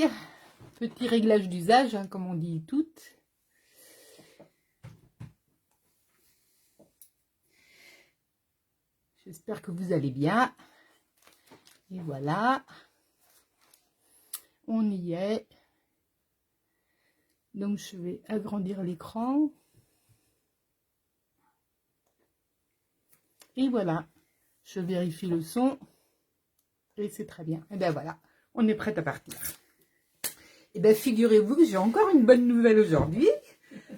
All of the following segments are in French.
filles. Petit réglage d'usage, hein, comme on dit toutes. J'espère que vous allez bien. Et voilà. On y est. Donc, je vais agrandir l'écran. Et voilà. Je vérifie le son. Et c'est très bien. Et bien voilà. On est prête à partir. Et bien, figurez-vous que j'ai encore une bonne nouvelle aujourd'hui.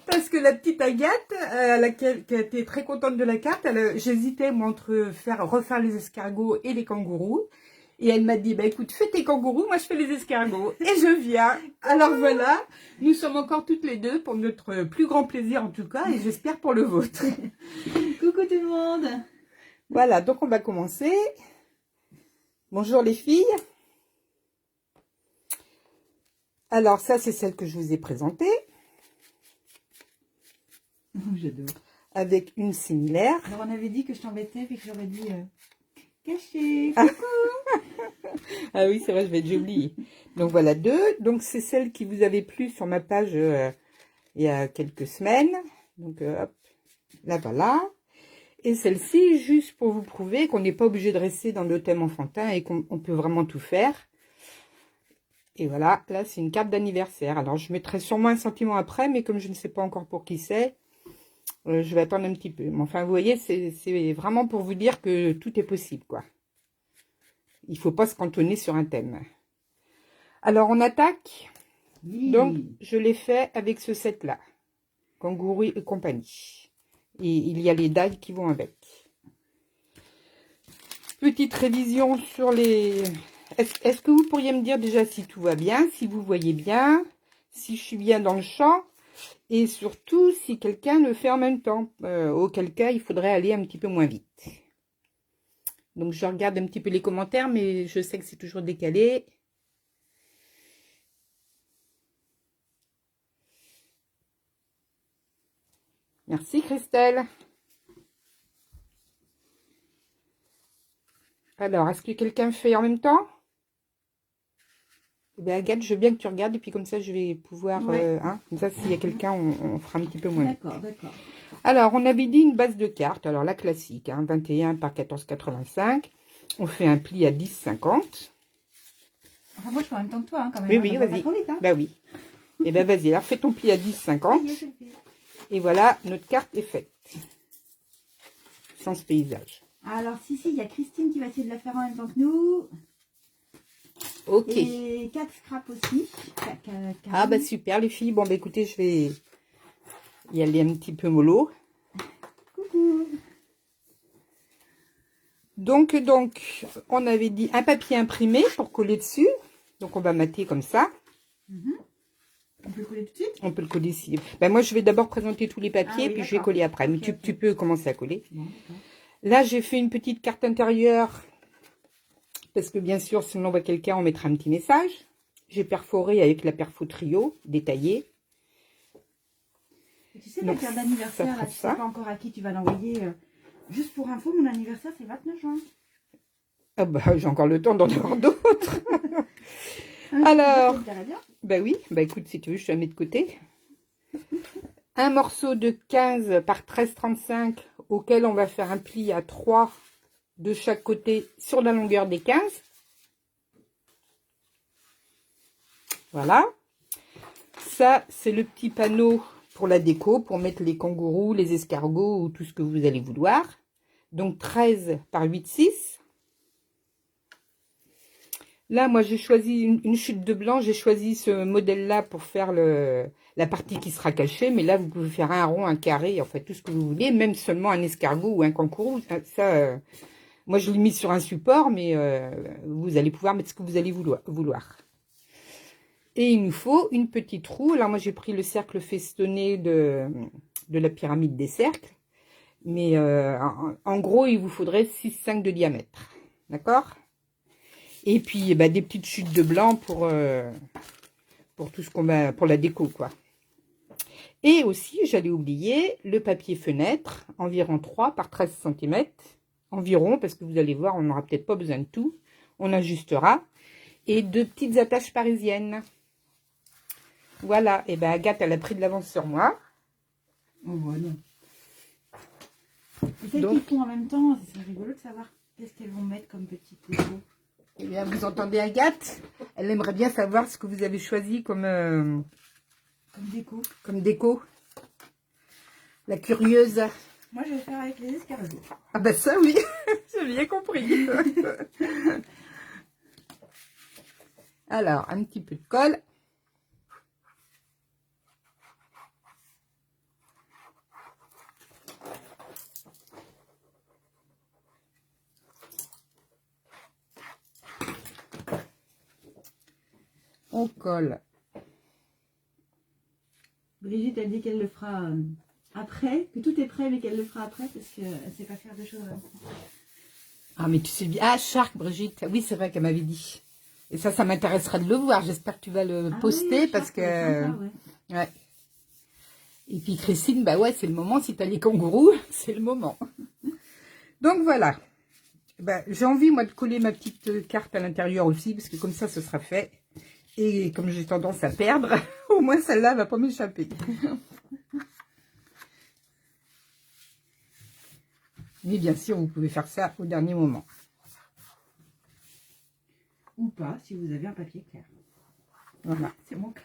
Parce que la petite Agathe, qui a été très contente de la carte, j'hésitais moi entre refaire les escargots et les kangourous. Et elle m'a dit, bah écoute, fais tes kangourous, moi je fais les escargots. Et je viens. Alors voilà, nous sommes encore toutes les deux pour notre plus grand plaisir en tout cas, et j'espère pour le vôtre. Coucou tout le monde. Voilà, donc on va commencer. Bonjour les filles. Alors ça, c'est celle que je vous ai présentée. Oh, j'adore. Avec une similaire. Alors on avait dit que je t'embêtais, puis que j'aurais dit caché. Ah oui, c'est vrai, j'ai oublié. Donc voilà, deux. Donc c'est celle qui vous avait plu sur ma page il y a quelques semaines. Donc hop, là voilà. Et celle-ci, juste pour vous prouver qu'on n'est pas obligé de rester dans le thème enfantin et qu'on peut vraiment tout faire. Et voilà, là c'est une carte d'anniversaire. Alors je mettrai sûrement un sentiment après, mais comme je ne sais pas encore pour qui c'est, je vais attendre un petit peu. Mais enfin, vous voyez, c'est vraiment pour vous dire que tout est possible, quoi. Il ne faut pas se cantonner sur un thème. Alors, on attaque. Oui. Donc, je l'ai fait avec ce set-là. Kangourou et compagnie. Et il y a les dalles qui vont avec. Petite révision sur les... Est-ce que vous pourriez me dire déjà si tout va bien, si vous voyez bien, si je suis bien dans le champ, et surtout si quelqu'un le fait en même temps, auquel cas il faudrait aller un petit peu moins vite. Donc je regarde un petit peu les commentaires, mais je sais que c'est toujours décalé. Merci Christelle. Alors, est-ce que quelqu'un fait en même temps? Eh bien, Agathe, je veux bien que tu regardes, et puis comme ça, je vais pouvoir... Ouais. comme ça, s'il y a quelqu'un, on fera un petit peu moins. D'accord, d'accord. Alors, on avait dit une base de cartes. Alors, la classique, 21 par 14,85. On fait un pli à 10,50. Enfin, moi, je fais en même temps que toi, quand même. Oui, oui, vas-y. Bah oui. Eh bien, vas-y. Alors, fais ton pli à 10,50. Et voilà, notre carte est faite. Sans ce paysage. Alors, si, il y a Christine qui va essayer de la faire en même temps que nous. Ok. Et 4 scraps aussi. Ah, bah super, les filles. Bon, bah écoutez, je vais y aller un petit peu mollo. Coucou. Donc, on avait dit un papier imprimé pour coller dessus. Donc, on va mater comme ça. On peut le coller tout de suite? On peut le coller ici. Ben, moi, je vais d'abord présenter tous les papiers, puis je vais coller après. Mais Okay, tu peux commencer à coller. Bon, là, j'ai fait une petite carte intérieure. Parce que, bien sûr, si on envoie quelqu'un, on mettra un petit message. J'ai perforé avec la perfo trio, détaillée. tu sais, la carte d'anniversaire, là, tu sais pas encore à qui tu vas l'envoyer. Juste pour info, mon anniversaire, c'est 29 juin. Ah bah, j'ai encore le temps d'en avoir d'autres. Alors, bah oui, bah écoute, si tu veux, je te la mets de côté. Un morceau de 15 par 13,35 auquel on va faire un pli à 3 de chaque côté sur la longueur des 15. Voilà. Ça, c'est le petit panneau pour la déco, pour mettre les kangourous, les escargots ou tout ce que vous allez vouloir. Donc 13 par 8,6. Là, moi, j'ai choisi une chute de blanc. J'ai choisi ce modèle-là pour faire la partie qui sera cachée. Mais là, vous pouvez faire un rond, un carré, en fait, tout ce que vous voulez. Même seulement un escargot ou un kangourou. Ça, moi, je l'ai mis sur un support, mais vous allez pouvoir mettre ce que vous allez vouloir. Et il nous faut une petite roue. Alors, moi, j'ai pris le cercle festonné de la pyramide des cercles. Mais en gros, il vous faudrait 6,5 de diamètre. D'accord ? Et puis, bah, des petites chutes de blanc pour tout ce qu'on va, pour la déco, quoi. Et aussi, j'allais oublier le papier fenêtre, environ 3 par 13 cm. Environ, parce que vous allez voir, on n'aura peut-être pas besoin de tout. On ajustera. et 2 petites attaches parisiennes. Voilà, et ben Agathe, elle a pris de l'avance sur moi. Oh, voilà. Et celles qui font en même temps, c'est rigolo de savoir qu'est-ce qu'elles vont mettre comme petite déco. Eh bien, vous entendez Agathe? Elle aimerait bien savoir ce que vous avez choisi comme déco. Comme déco. La curieuse. Moi, je vais faire avec les escargots. Ah ben ça, oui, j'ai bien compris. Alors, un petit peu de colle. On colle. Brigitte, elle dit qu'elle le fera après, que tout est prêt, mais qu'elle le fera après, parce qu'elle ne sait pas faire deux choses. Ah, mais tu sais bien. Ah, Shark, Brigitte. Oui, c'est vrai qu'elle m'avait dit. Et ça m'intéresserait de le voir. J'espère que tu vas le poster, oui, parce que... Sympa, ouais. Ouais. Et puis Christine, bah ouais, c'est le moment. Si tu as les kangourous, c'est le moment. Donc voilà. Ben, j'ai envie, moi, de coller ma petite carte à l'intérieur aussi, parce que comme ça, ce sera fait. Et comme j'ai tendance à perdre, au moins celle-là va pas m'échapper. Mais bien sûr, vous pouvez faire ça au dernier moment. Ou pas, si vous avez un papier clair. Voilà. C'est mon cas.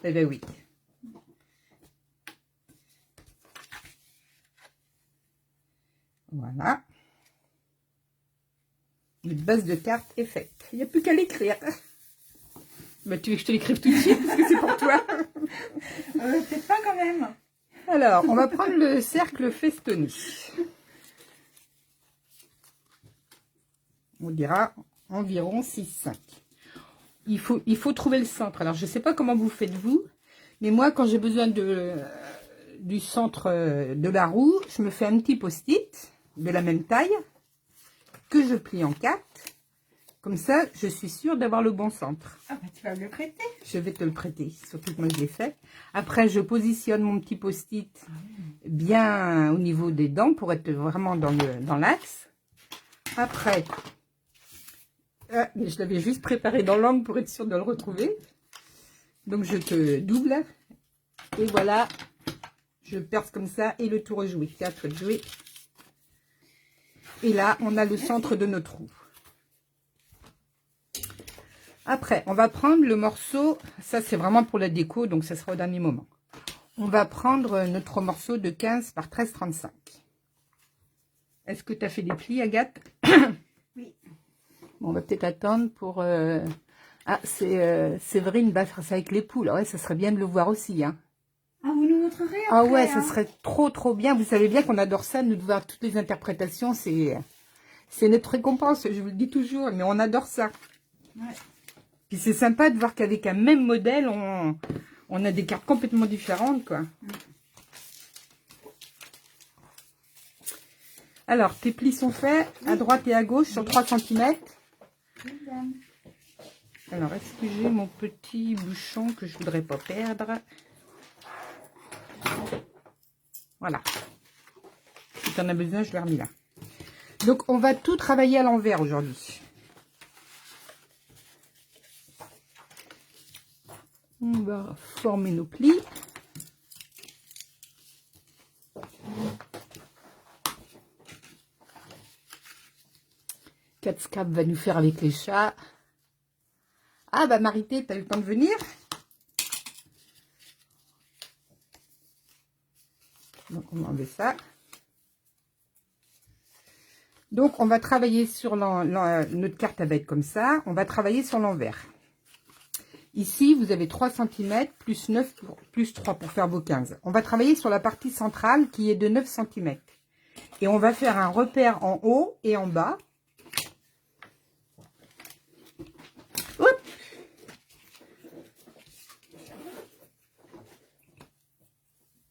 Eh bien oui. Voilà. Notre base de carte est faite. Il n'y a plus qu'à l'écrire. Bah, tu veux que je te l'écrive tout de suite parce que c'est pour toi. Peut-être pas quand même. Alors, on va prendre le cercle festonné. On dira environ 6,5. Il faut trouver le centre. Alors, je ne sais pas comment vous faites vous, mais moi, quand j'ai besoin du centre de la roue, je me fais un petit post-it de la même taille que je plie en 4. Comme ça, je suis sûre d'avoir le bon centre. Ah bah tu vas me le prêter. Je vais te le prêter, surtout que moi je l'ai fait. Après, je positionne mon petit post-it bien au niveau des dents pour être vraiment dans l'axe. Après, je l'avais juste préparé dans l'angle pour être sûre de le retrouver. Donc je te double. Et voilà, je perce comme ça et le tour est joué. 4 joués. Et là, on a le centre de notre roue. Après, on va prendre le morceau, ça c'est vraiment pour la déco, donc ça sera au dernier moment. On va prendre notre morceau de 15 par 13,35. Est-ce que tu as fait des plis, Agathe? Oui. Bon, on va peut-être attendre pour... Ah, Séverine va faire ça avec les poules. Ouais, ça serait bien de le voir aussi. Hein. Ah, vous nous montrerez après, ah ouais, ça serait trop bien. Vous savez bien qu'on adore ça, nous de voir toutes les interprétations. C'est notre récompense, je vous le dis toujours, mais on adore ça. Ouais. Puis c'est sympa de voir qu'avec un même modèle, on a des cartes complètement différentes, quoi. Alors, tes plis sont faits à droite et à gauche sur 3 cm. Alors, est-ce que j'ai mon petit bouchon que je voudrais pas perdre? Voilà. Si tu en as besoin, je l'ai remis là. Donc, on va tout travailler à l'envers aujourd'hui. On va former nos plis. Catscap va nous faire avec les chats. Ah bah Marité, t'as eu le temps de venir? Donc on va enlever ça. Donc on va travailler sur notre carte, elle va être comme ça. On va travailler sur l'envers. Ici, vous avez 3 cm plus 9 plus 3 pour faire vos 15. On va travailler sur la partie centrale qui est de 9 cm. Et on va faire un repère en haut et en bas. Hop!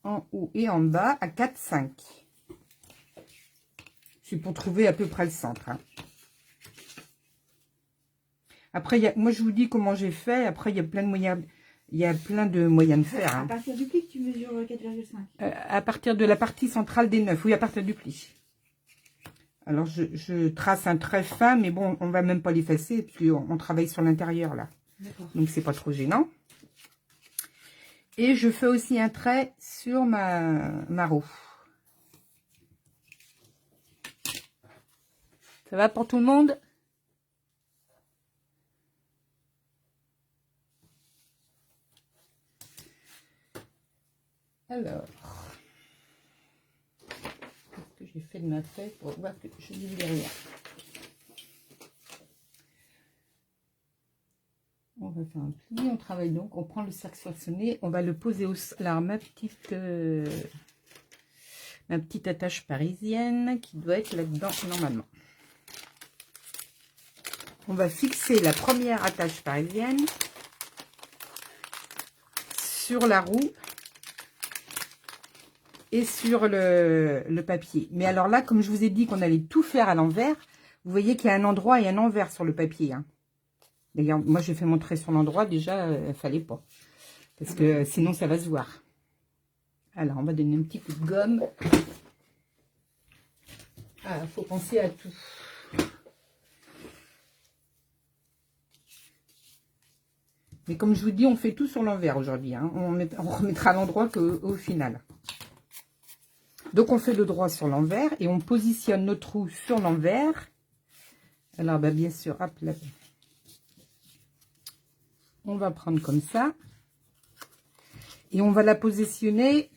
En haut et en bas à 4,5. C'est pour trouver à peu près le centre. Hein. Après, moi je vous dis comment j'ai fait. Après, il y a plein de moyens. Il y a plein de moyens de faire. Hein. À partir du pli, tu mesures 4,5. À partir de la partie centrale des 9. Oui, à partir du pli. Alors, je trace un trait fin, mais bon, on va même pas l'effacer, puisqu'on travaille sur l'intérieur, là. Donc, c'est pas trop gênant. Et je fais aussi un trait sur ma roue. Ça va pour tout le monde? Alors, qu'est-ce que j'ai fait de ma feuille pour voir que je dis rien. On va faire un pli, on travaille donc, on prend le cercle façonné, on va le poser au sol. Alors ma petite attache parisienne qui doit être là-dedans normalement. On va fixer la première attache parisienne sur la roue et sur le papier. Mais alors là, comme je vous ai dit qu'on allait tout faire à l'envers, vous voyez qu'il y a un endroit et un envers sur le papier. Hein. D'ailleurs, moi, j'ai fait montrer sur l'endroit. Déjà, il fallait pas. Parce que sinon, ça va se voir. Alors, on va donner un petit coup de gomme. Ah, il faut penser à tout. Mais comme je vous dis, on fait tout sur l'envers aujourd'hui. Hein. On remettra l'endroit qu'au final. Donc, on fait le droit sur l'envers et on positionne notre roue sur l'envers. Alors, bah, bien sûr, hop là. On va prendre comme ça. Et on va la positionner.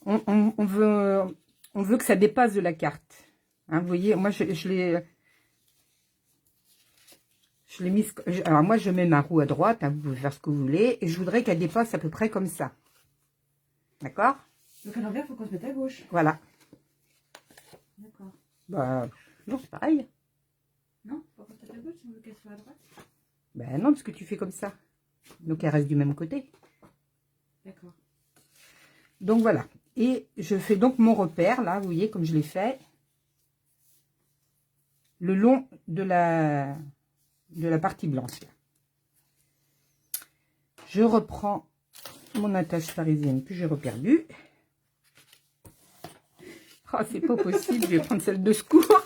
On veut que ça dépasse de la carte. Hein, vous voyez, moi, je l'ai mise. Alors, moi, je mets ma roue à droite. Hein, vous pouvez faire ce que vous voulez. Et je voudrais qu'elle dépasse à peu près comme ça. D'accord? Donc, à l'envers, il faut qu'on se mette à gauche. Voilà. D'accord. Bah, non, c'est pareil. Non, faut qu'on se mette à gauche si on veut qu'elle soit à droite. Ben non, parce que tu fais comme ça. Donc, elle reste du même côté. D'accord. Donc, voilà. Et je fais donc mon repère, là, vous voyez, comme je l'ai fait. Le long de la partie blanche. Là. Je reprends mon attache parisienne que j'ai reperdue. Oh, c'est pas possible, je vais prendre celle de secours.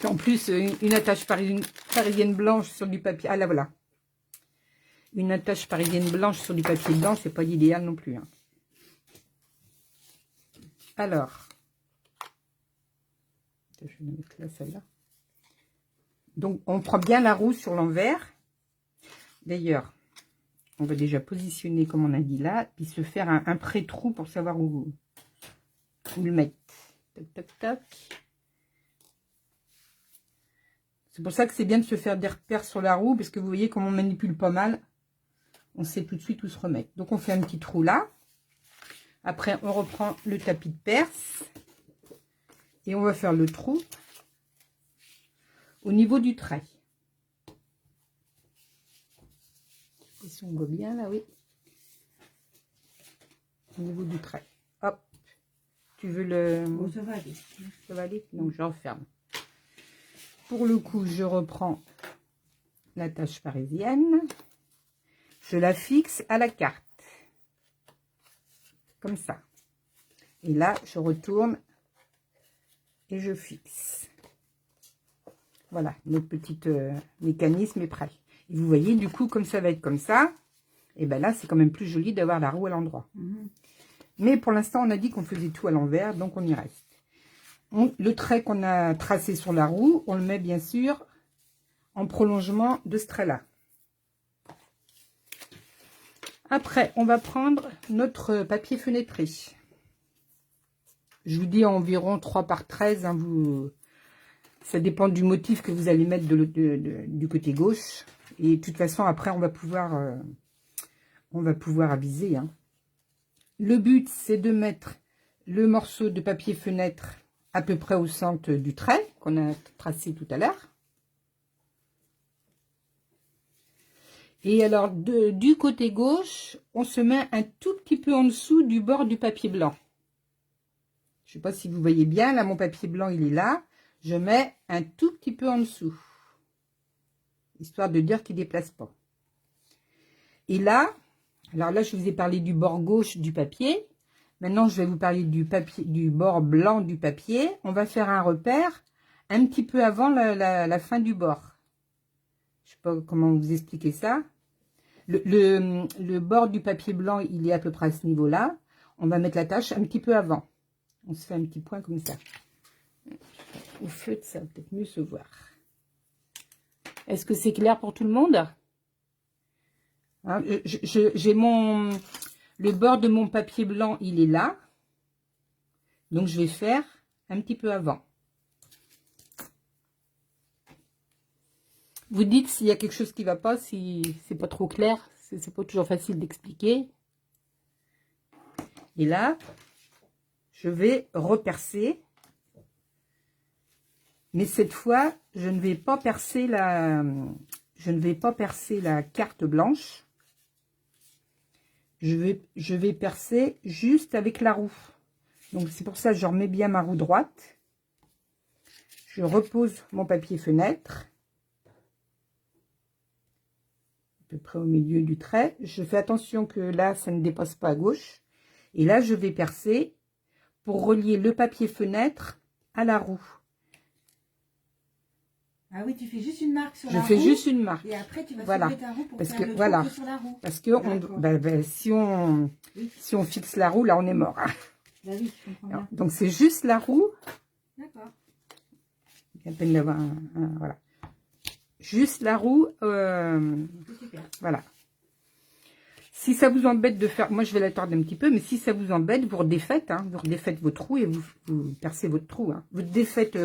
En plus, une attache parisienne blanche sur du papier. Ah là, voilà. Une attache parisienne blanche sur du papier blanc, c'est pas l'idéal non plus. Hein. Alors, je vais mettre là celle-là. Donc, on prend bien la roue sur l'envers. D'ailleurs, on va déjà positionner comme on a dit là, puis se faire un pré-trou pour savoir où le mettre. Tac, tac, tac. C'est pour ça que c'est bien de se faire des repères sur la roue, parce que vous voyez, comme on manipule pas mal, on sait tout de suite où se remettre. Donc, on fait un petit trou là. Après, on reprend le tapis de Perse. Et on va faire le trou au niveau du trait. Et si on voit bien là, oui. Au niveau du trait. Hop. Tu veux le... Bon, ça va aller. Ça va aller? Donc, je referme. Pour le coup, je reprends l'attache parisienne. Je la fixe à la carte. Comme ça. Et là, je retourne et je fixe. Voilà, notre petit mécanisme est prêt. Et vous voyez, du coup, comme ça va être comme ça, et ben là, c'est quand même plus joli d'avoir la roue à l'endroit. Mais pour l'instant, on a dit qu'on faisait tout à l'envers, donc on y reste. Le trait qu'on a tracé sur la roue, on le met bien sûr en prolongement de ce trait-là. Après, on va prendre notre papier fenêtré. Je vous dis environ 3 par 13. Hein, ça dépend du motif que vous allez mettre du côté gauche. Et de toute façon, après, on va pouvoir aviser. Hein. Le but, c'est de mettre le morceau de papier fenêtre à peu près au centre du trait qu'on a tracé tout à l'heure. Et alors, du côté gauche, on se met un tout petit peu en dessous du bord du papier blanc. Je ne sais pas si vous voyez bien, là, mon papier blanc, il est là. Je mets un tout petit peu en dessous. Histoire de dire qu'il ne déplace pas. Et là, alors là, je vous ai parlé du bord gauche du papier. Maintenant, je vais vous parler du papier, du bord blanc du papier. On va faire un repère un petit peu avant la fin du bord. Je sais pas comment vous expliquer ça. Le bord du papier blanc, il est à peu près à ce niveau-là. On va mettre la tâche un petit peu avant. On se fait un petit point comme ça. Au feu, ça va peut-être mieux se voir. Est-ce que c'est clair pour tout le monde? Hein, j'ai le bord de mon papier blanc, il est là. Donc, je vais faire un petit peu avant. Vous dites s'il y a quelque chose qui ne va pas, si c'est pas trop clair. C'est pas toujours facile d'expliquer. Et là, je vais repercer. Mais cette fois, je ne vais pas percer la carte blanche. Je vais percer juste avec la roue. Donc, c'est pour ça que je remets bien ma roue droite. Je repose mon papier fenêtre. À peu près au milieu du trait. Je fais attention que là, ça ne dépasse pas à gauche. Et là, je vais percer pour relier le papier fenêtre à la roue. Ah oui, tu fais juste une marque sur la roue. Je fais juste une marque. Et après, tu vas voilà. soulever ta roue pour parce faire que, le voilà. tour sur la roue. Parce que si on fixe la roue, là, on est mort. Bah oui, je comprends bien. Donc, c'est juste la roue. D'accord. Il y a à peine d'avoir voilà. Juste la roue. Super. Voilà. Si ça vous embête de faire... Moi, je vais la tordre un petit peu, mais si ça vous embête, vous redéfaites. Hein, vous redéfaites votre trou et vous percez votre trou. Hein. Vous défaites...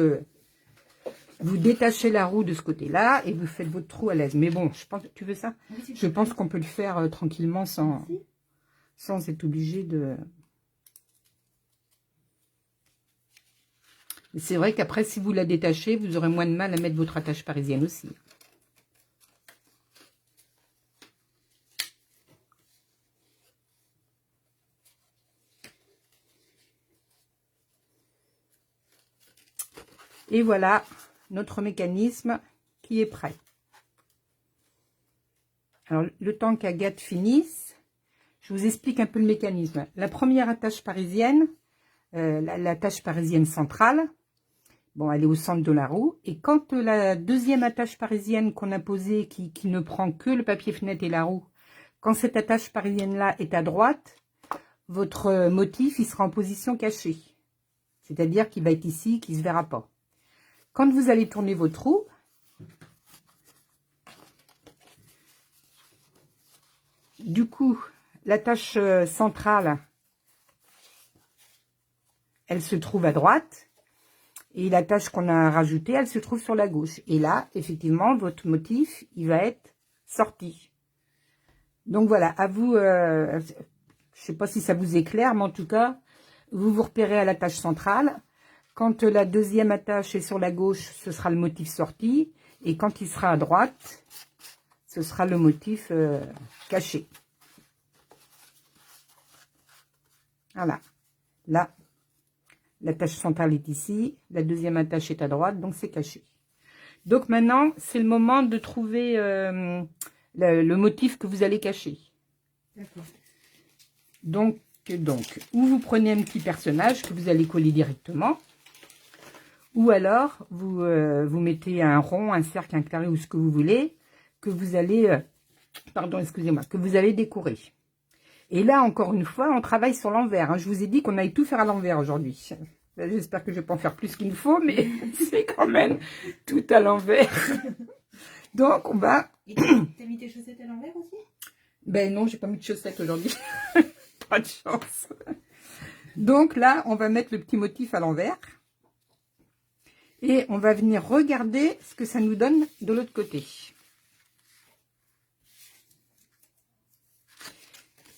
vous détachez la roue de ce côté-là et vous faites votre trou à l'aise. Mais bon, je pense... Tu veux ça? Oui, je pense qu'on peut le faire tranquillement sans être obligé de... C'est vrai qu'après, si vous la détachez, vous aurez moins de mal à mettre votre attache parisienne aussi. Et voilà notre mécanisme qui est prêt. Alors, le temps qu'Agathe finisse, je vous explique un peu le mécanisme. La première attache parisienne, l'attache parisienne centrale, bon, elle est au centre de la roue. Et quand la deuxième attache parisienne qu'on a posée, qui ne prend que le papier fenêtre et la roue, quand cette attache parisienne-là est à droite, votre motif, il sera en position cachée. C'est-à-dire qu'il va être ici, qu'il ne se verra pas. Quand vous allez tourner votre roue, du coup, l'attache centrale, elle se trouve à droite. Et l'attache qu'on a rajoutée, elle se trouve sur la gauche. Et là, effectivement, votre motif, il va être sorti. Donc voilà, à vous, je ne sais pas si ça vous éclaire, mais en tout cas, vous repérez à l'attache centrale. Quand la deuxième attache est sur la gauche, ce sera le motif sorti. Et quand il sera à droite, ce sera le motif caché. Voilà. Là, l'attache centrale est ici. La deuxième attache est à droite, donc c'est caché. Donc maintenant, c'est le moment de trouver le motif que vous allez cacher. D'accord. Donc, ou vous prenez un petit personnage que vous allez coller directement. Ou alors, vous mettez un rond, un cercle, un carré ou ce que vous voulez, que vous allez, pardon, excusez-moi, que vous allez décorer. Et là, encore une fois, on travaille sur l'envers. Hein. Je vous ai dit qu'on allait tout faire à l'envers aujourd'hui. J'espère que je vais pas en faire plus qu'il ne faut, mais c'est quand même tout à l'envers. Donc, on va... Et t'as mis tes chaussettes à l'envers aussi? Ben non, j'ai pas mis de chaussettes aujourd'hui. Pas de chance. Donc là, on va mettre le petit motif à l'envers. Et on va venir regarder ce que ça nous donne de l'autre côté.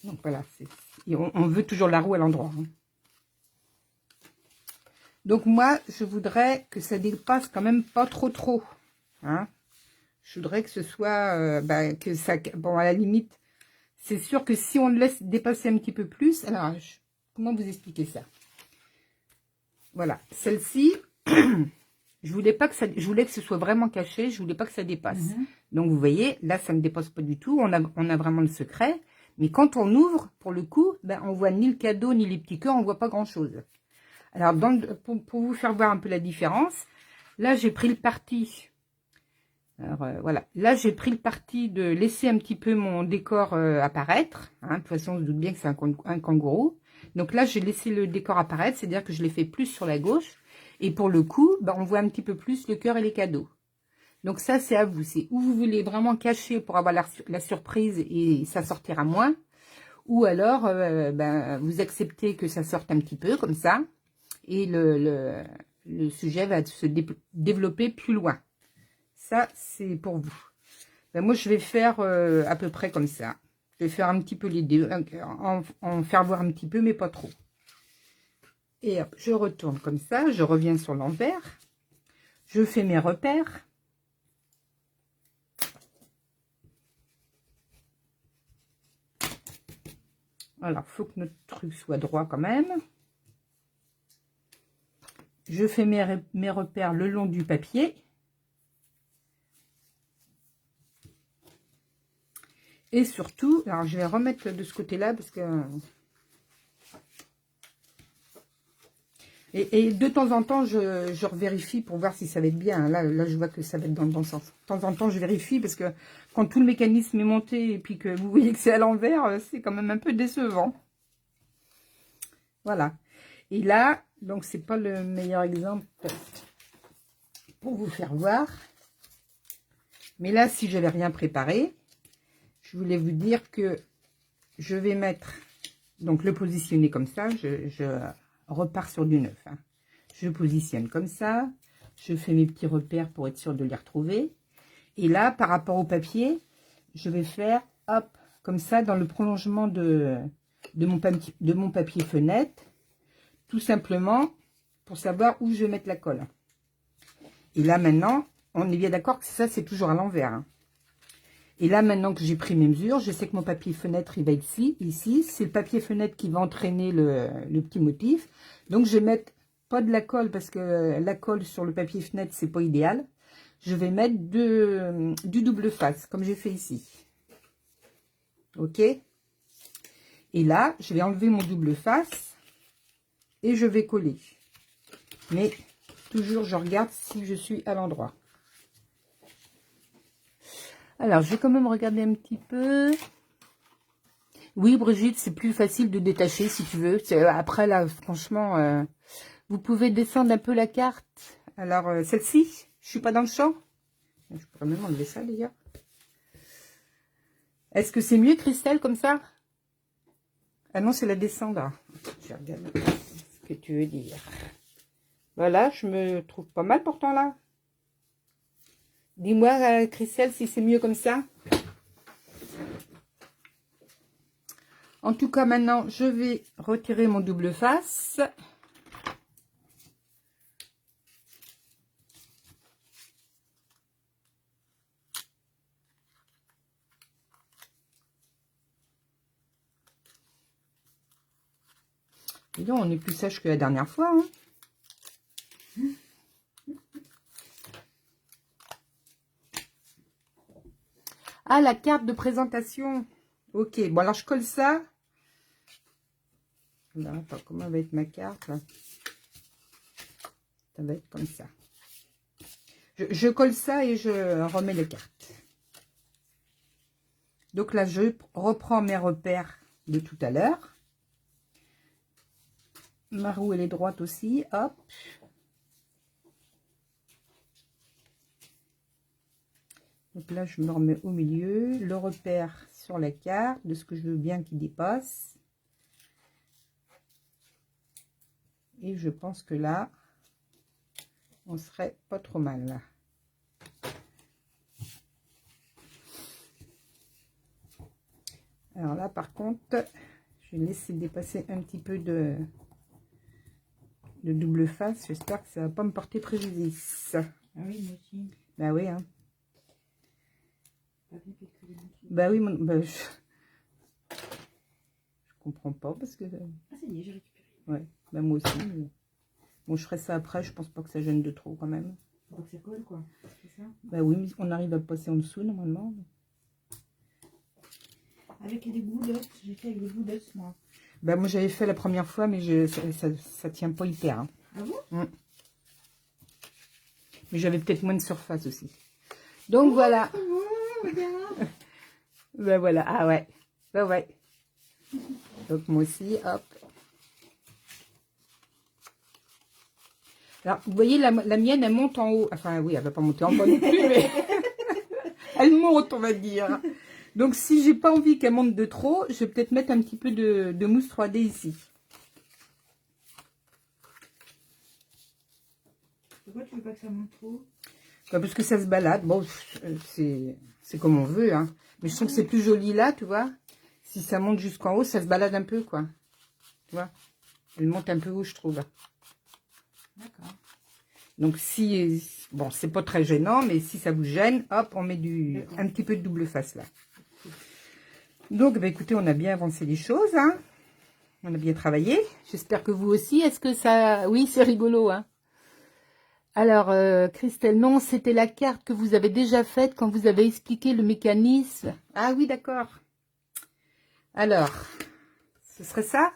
Donc voilà, on veut toujours la roue à l'endroit. Hein. Donc moi, je voudrais que ça dépasse quand même pas trop. Hein. Je voudrais que ce soit, que ça, bon à la limite, c'est sûr que si on le laisse dépasser un petit peu plus, alors comment vous expliquer ça? Voilà, celle-ci, je voulais que ce soit vraiment caché, je voulais pas que ça dépasse. Donc vous voyez, là ça ne dépasse pas du tout, on a vraiment le secret. Mais quand on ouvre, pour le coup, ben, on voit ni le cadeau, ni les petits cœurs, on voit pas grand-chose. Alors, pour vous faire voir un peu la différence, là, j'ai pris le parti. Alors, voilà. Là, j'ai pris le parti de laisser un petit peu mon décor apparaître. Hein. De toute façon, on se doute bien que c'est un kangourou. Donc là, j'ai laissé le décor apparaître, c'est-à-dire que je l'ai fait plus sur la gauche. Et pour le coup, ben, on voit un petit peu plus le cœur et les cadeaux. Donc ça, c'est à vous. C'est où vous voulez vraiment cacher pour avoir la surprise et ça sortira moins. Ou alors, ben, vous acceptez que ça sorte un petit peu comme ça. Et le sujet va se développer plus loin. Ça, c'est pour vous. Ben, moi, je vais faire à peu près comme ça. Je vais faire un petit peu les deux, en faire voir un petit peu, mais pas trop. Et hop, je retourne comme ça. Je reviens sur l'envers. Je fais mes repères. Alors, il faut que notre truc soit droit quand même. Je fais mes repères le long du papier. Et surtout, alors je vais remettre de ce côté-là parce que... Et de temps en temps, je revérifie pour voir si ça va être bien. Là, je vois que ça va être dans le bon sens. De temps en temps, je vérifie parce que quand tout le mécanisme est monté et puis que vous voyez que c'est à l'envers, c'est quand même un peu décevant. Voilà. Et là, donc c'est pas le meilleur exemple pour vous faire voir. Mais là, si je n'avais rien préparé, je voulais vous dire que je vais mettre, donc le positionner comme ça, je repars sur du neuf. Hein. Je positionne comme ça, je fais mes petits repères pour être sûr de les retrouver. Et là, par rapport au papier, je vais faire, hop, comme ça, dans le prolongement de mon papier fenêtre, tout simplement pour savoir où je vais mettre la colle. Et là, maintenant, on est bien d'accord que ça, c'est toujours à l'envers. Hein. Et là, maintenant que j'ai pris mes mesures, je sais que mon papier fenêtre, il va être ici. C'est le papier fenêtre qui va entraîner le petit motif. Donc, je vais mettre pas de la colle parce que la colle sur le papier fenêtre, c'est pas idéal. Je vais mettre du double face, comme j'ai fait ici. Ok? Et là, je vais enlever mon double face et je vais coller. Mais toujours, je regarde si je suis à l'endroit. Alors, je vais quand même regarder un petit peu. Oui, Brigitte, c'est plus facile de détacher si tu veux. Après, là, franchement, vous pouvez descendre un peu la carte. Alors, celle-ci, je suis pas dans le champ. Je pourrais même enlever ça, d'ailleurs. Est-ce que c'est mieux, Christelle, comme ça? Ah non, c'est la descendre. Je regarde ce que tu veux dire. Voilà, je me trouve pas mal pourtant, là. Dis-moi, Christelle, si c'est mieux comme ça. En tout cas, maintenant, je vais retirer mon double face. Et donc, on est plus sage que la dernière fois. Hein. Ah, la carte de présentation. Ok, bon, alors je colle ça. Là, attends, comment va être ma carte là? Ça va être comme ça. Je colle ça et je remets les cartes. Donc là, je reprends mes repères de tout à l'heure. Ma roue, elle est droite aussi. Hop. Donc là, je me remets au milieu. Le repère sur la carte de ce que je veux bien qu'il dépasse. Et je pense que là, on serait pas trop mal là. Alors là, par contre, je vais laisser dépasser un petit peu de double face. J'espère que ça va pas me porter préjudice. Ah oui, moi aussi. Bah oui, hein. Bah oui, je comprends pas parce que... Ah, ça y est, j'ai récupéré. Ouais, bah moi aussi. Mais... Bon, je ferai ça après, je pense pas que ça gêne de trop quand même. Faut que ça colle, quoi. C'est ça? Bah oui, mais on arrive à passer en dessous normalement. Avec des boulettes. J'ai fait avec des boulettes, moi. Ben, moi, j'avais fait la première fois, mais ça tient pas hyper. Hein. Ah bon? Mais j'avais peut-être moins de surface aussi. Donc, voilà. Oh, regarde. Ben, voilà. Ah ouais. Ben, ouais. Donc, moi aussi, hop. Alors, vous voyez, la mienne, elle monte en haut. Enfin, oui, elle va pas monter en bas non plus, mais elle monte, on va dire. Donc, si j'ai pas envie qu'elle monte de trop, je vais peut-être mettre un petit peu de mousse 3D ici. Pourquoi tu veux pas que ça monte trop? Bah, parce que ça se balade. Bon, c'est comme on veut, hein. Mais je trouve que c'est plus joli là, tu vois. Si ça monte jusqu'en haut, ça se balade un peu, quoi. Tu vois? Elle monte un peu haut, je trouve. D'accord. Donc, si... Bon, c'est pas très gênant, mais si ça vous gêne, hop, on met un petit peu de double face, là. Donc, bah, écoutez, on a bien avancé les choses, hein. On a bien travaillé. J'espère que vous aussi. Est-ce que ça... Oui, c'est rigolo, hein. Alors, Christelle, non, c'était la carte que vous avez déjà faite quand vous avez expliqué le mécanisme. Ah oui, d'accord. Alors, ce serait ça?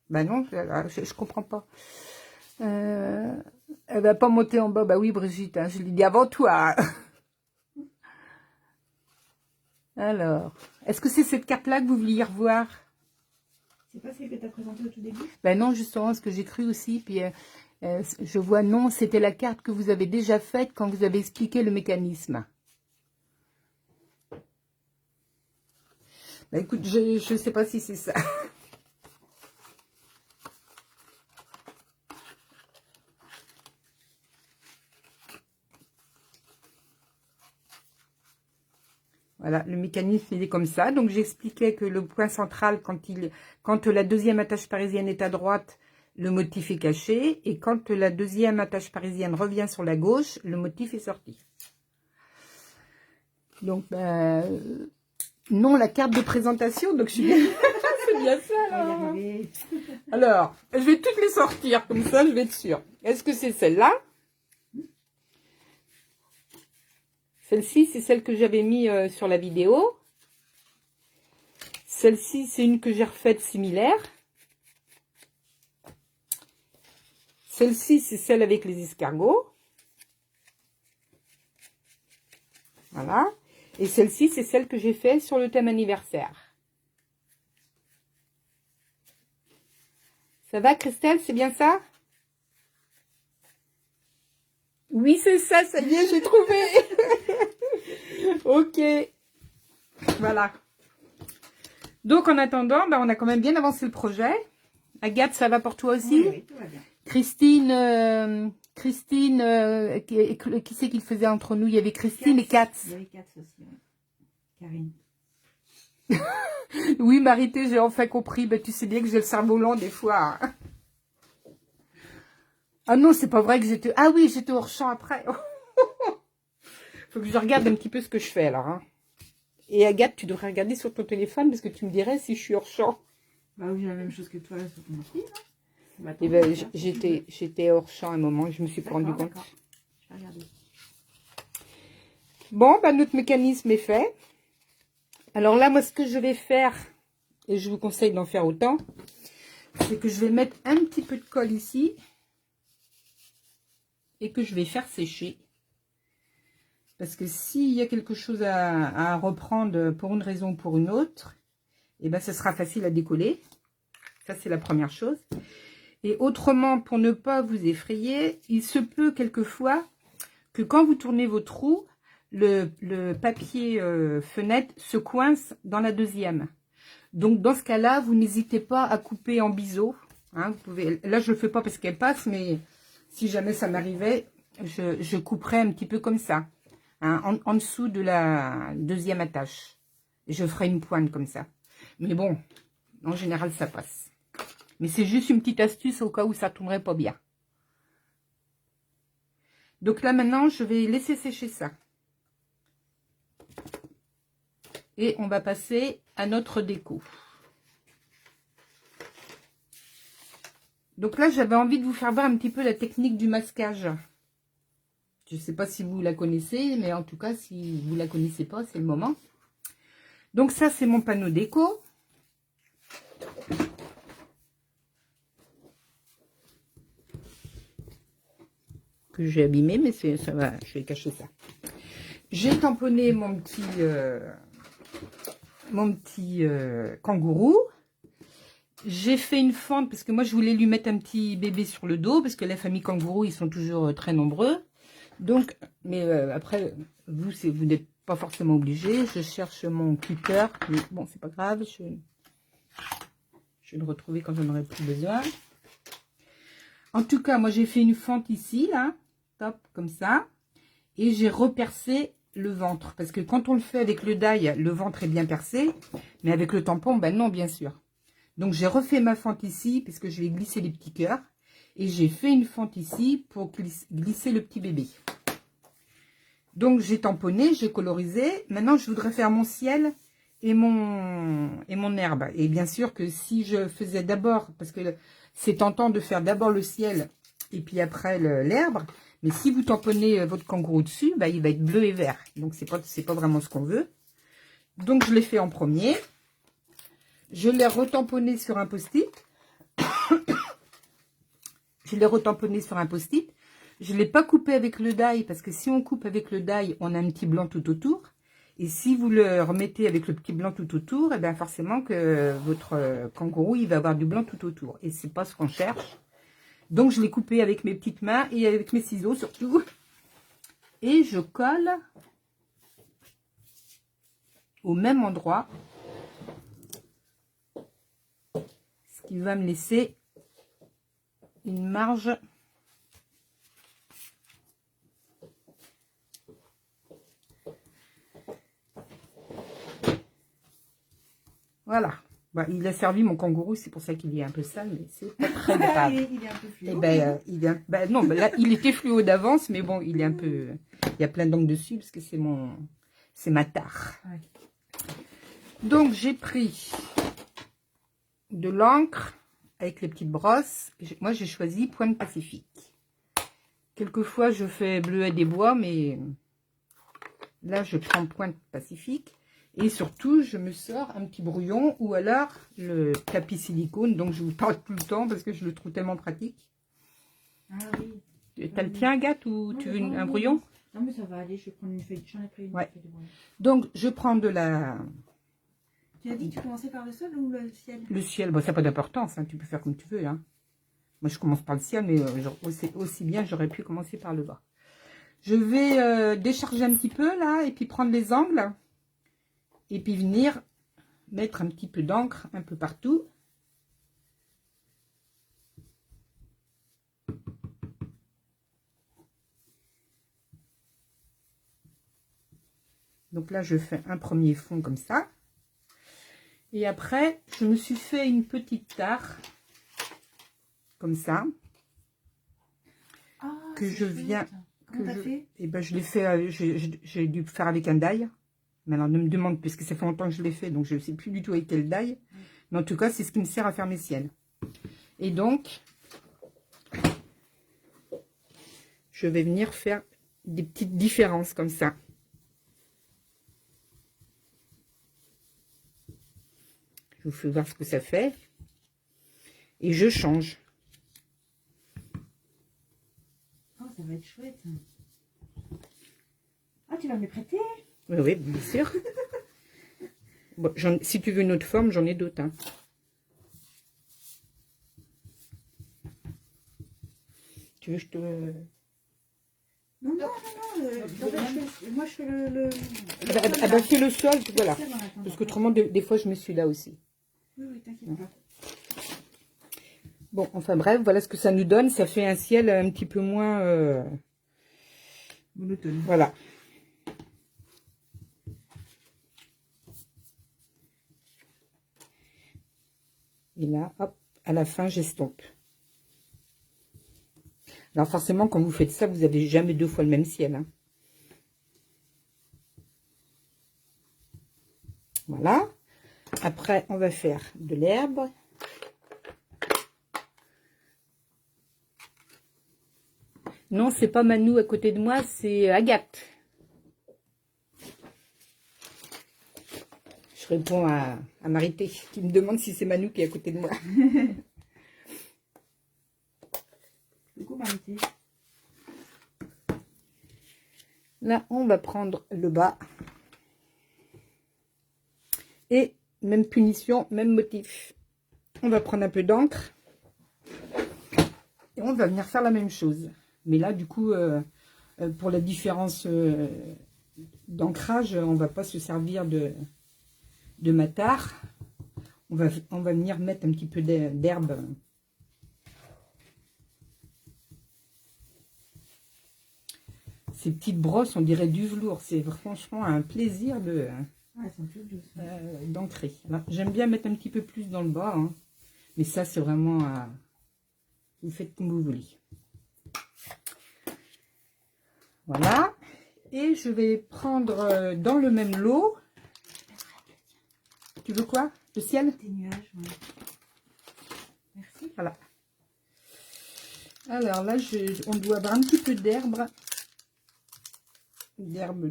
Ben non, je comprends pas. Elle va pas monter en bas. Bah oui, Brigitte, hein, je l'ai dit avant toi. Alors, est-ce que c'est cette carte-là que vous vouliez revoir? C'est pas celle que tu as présentée au tout début? Ben non, justement, ce que j'ai cru aussi. Puis, je vois, non, c'était la carte que vous avez déjà faite quand vous avez expliqué le mécanisme. Ben écoute, je sais pas si c'est ça. Voilà, le mécanisme, il est comme ça. Donc, j'expliquais que le point central, quand la deuxième attache parisienne est à droite, le motif est caché. Et quand la deuxième attache parisienne revient sur la gauche, le motif est sorti. Donc, non, la carte de présentation. Donc, je suis bien... C'est bien ça, là. Alors, je vais toutes les sortir. Comme ça, je vais être sûre. Est-ce que c'est celle-là? Celle-ci, c'est celle que j'avais mis sur la vidéo. Celle-ci, c'est une que j'ai refaite similaire. Celle-ci, c'est celle avec les escargots. Voilà. Et celle-ci, c'est celle que j'ai faite sur le thème anniversaire. Ça va, Christelle? C'est bien ça? Oui, c'est ça, ça y est, j'ai trouvé. Ok. Voilà. Donc, en attendant, on a quand même bien avancé le projet. Agathe, ça va pour toi aussi? Oui, tout va bien. Christine, qui c'est qu'il faisait entre nous? Il y avait Christine et Katz. Il y avait Katz aussi, oui. Karine. Oui, Marité, j'ai enfin compris. Ben, tu sais bien que j'ai le cerveau lent des fois. Ah non, c'est pas vrai que j'étais... Ah oui, j'étais hors champ après. Faut que je regarde un petit peu ce que je fais, alors. Hein. Et Agathe, tu devrais regarder sur ton téléphone, parce que tu me dirais si je suis hors champ. Bah oui, j'ai la même chose que toi sur ton ordi. Et ben, j'étais hors champ à un moment, je me suis pas rendu compte. Je vais regarder. Bon, notre mécanisme est fait. Alors là, moi, ce que je vais faire, et je vous conseille d'en faire autant, c'est que je vais mettre un petit peu de colle ici. Et que je vais faire sécher. Parce que s'il y a quelque chose à reprendre pour une raison ou pour une autre, et ben, ce sera facile à décoller. Ça, c'est la première chose. Et autrement, pour ne pas vous effrayer, il se peut quelquefois que quand vous tournez votre roue, le papier fenêtre se coince dans la deuxième. Donc, dans ce cas-là, vous n'hésitez pas à couper en biseau. Hein, vous pouvez, là, je ne le fais pas parce qu'elle passe, mais si jamais ça m'arrivait, je couperais un petit peu comme ça. Hein, en dessous de la deuxième attache. Je ferai une pointe comme ça. Mais bon, en général, ça passe. Mais c'est juste une petite astuce au cas où ça tournerait pas bien. Donc là, maintenant, je vais laisser sécher ça. Et on va passer à notre déco. Donc là, j'avais envie de vous faire voir un petit peu la technique du masquage. Je ne sais pas si vous la connaissez, mais en tout cas, si vous ne la connaissez pas, c'est le moment. Donc ça, c'est mon panneau déco. Que j'ai abîmé, mais ça va, je vais cacher ça. J'ai tamponné mon petit kangourou. J'ai fait une fente parce que moi je voulais lui mettre un petit bébé sur le dos parce que la famille kangourou ils sont toujours très nombreux. Donc, mais après vous n'êtes pas forcément obligé. Je cherche mon clipper, mais bon c'est pas grave. Je vais le retrouver quand j'en aurai plus besoin. En tout cas, moi j'ai fait une fente ici là, top comme ça, et j'ai repercé le ventre parce que quand on le fait avec le die, le ventre est bien percé, mais avec le tampon, ben non bien sûr. Donc, j'ai refait ma fente ici, puisque je vais glisser les petits cœurs. Et j'ai fait une fente ici pour glisser le petit bébé. Donc, j'ai tamponné, j'ai colorisé. Maintenant, je voudrais faire mon ciel et mon herbe. Et bien sûr que si je faisais d'abord, parce que c'est tentant de faire d'abord le ciel et puis après l'herbe. Mais si vous tamponnez votre kangourou dessus, bah, il va être bleu et vert. Donc, c'est pas vraiment ce qu'on veut. Donc, je l'ai fait en premier. Je l'ai retamponné sur un post-it. Je l'ai retamponné sur un post-it. Je ne l'ai pas coupé avec le die parce que si on coupe avec le die, on a un petit blanc tout autour. Et si vous le remettez avec le petit blanc tout autour, et bien forcément que votre kangourou, il va avoir du blanc tout autour. Et c'est pas ce qu'on cherche. Donc je l'ai coupé avec mes petites mains et avec mes ciseaux surtout. Et je colle au même endroit. Ce qui va me laisser une marge voilà. Bah, il a servi mon kangourou, c'est pour ça qu'il est un peu sale, mais c'est pas très grave. Il est un peu fluo. Et ben, non, ben là, il était fluo d'avance, mais bon, il est un peu, il y a plein d'angles dessus parce que c'est ma tare. Ouais. Donc j'ai pris de l'encre avec les petites brosses. Moi, j'ai choisi Pointe Pacifique. Quelquefois, je fais Bleuet des Bois, mais là, je prends Pointe Pacifique. Et surtout, je me sors un petit brouillon ou alors le tapis silicone. Donc, je vous parle tout le temps parce que je le trouve tellement pratique. Ah oui. T'as le tien, Agathe, ou tu veux un brouillon? Non, mais ça va aller. Je vais prendre une feuille. J'en ai pris une ouais. feuille de brouillon. Donc, je prends de la... Tu as dit que tu commençais par le sol ou le ciel? Le ciel, bon, ça n'a pas d'importance. Hein, tu peux faire comme tu veux. Hein. Moi, je commence par le ciel, mais aussi bien, j'aurais pu commencer par le bas. Je vais décharger un petit peu, là, et puis prendre les angles. Et puis venir mettre un petit peu d'encre un peu partout. Donc là, je fais un premier fond comme ça. Et après, je me suis fait une petite tare, comme ça, que je viens... Comment t'as fait? Eh ben, je l'ai fait, j'ai dû faire avec un die. Mais alors, ne me demande, puisque ça fait longtemps que je l'ai fait, donc je ne sais plus du tout avec quel die. Mais en tout cas, c'est ce qui me sert à faire mes ciels. Et donc, je vais venir faire des petites différences comme ça. Je vous fais voir ce que ça fait. Et je change. Oh, ça va être chouette. Ah, tu vas me les prêter? Oui, oui, bien sûr. Bon, si tu veux une autre forme, j'en ai d'autres. Hein. Tu veux que je te... Non, moi je fais le... Ah bah fais le sol, voilà. Parce qu'autrement, des fois, je me suis là aussi. Oui, oui, t'inquiète pas. Bon, enfin bref, voilà ce que ça nous donne. Ça fait un ciel un petit peu moins... monotone. Voilà. Et là, hop, à la fin, j'estompe. Alors forcément, quand vous faites ça, vous n'avez jamais deux fois le même ciel. Hein. Voilà. Après, on va faire de l'herbe. Non, c'est pas Manou à côté de moi, c'est Agathe. Je réponds à Marité, qui me demande si c'est Manu qui est à côté de moi. Coucou Marité. Là, on va prendre le bas. Et même punition, même motif. On va prendre un peu d'encre. Et on va venir faire la même chose. Mais là, du coup, pour la différence d'ancrage, on ne va pas se servir de matard. On va venir mettre un petit peu d'herbe. Ces petites brosses, on dirait du velours. C'est franchement un plaisir d'ancrer. J'aime bien mettre un petit peu plus dans le bas. Hein. Mais ça, c'est vraiment... vous faites comme vous voulez. Voilà. Et je vais prendre dans le même lot... Tu veux quoi? Le ciel? Des nuages, ouais. Merci. Voilà. Alors là, on doit avoir un petit peu d'herbe. D'herbe.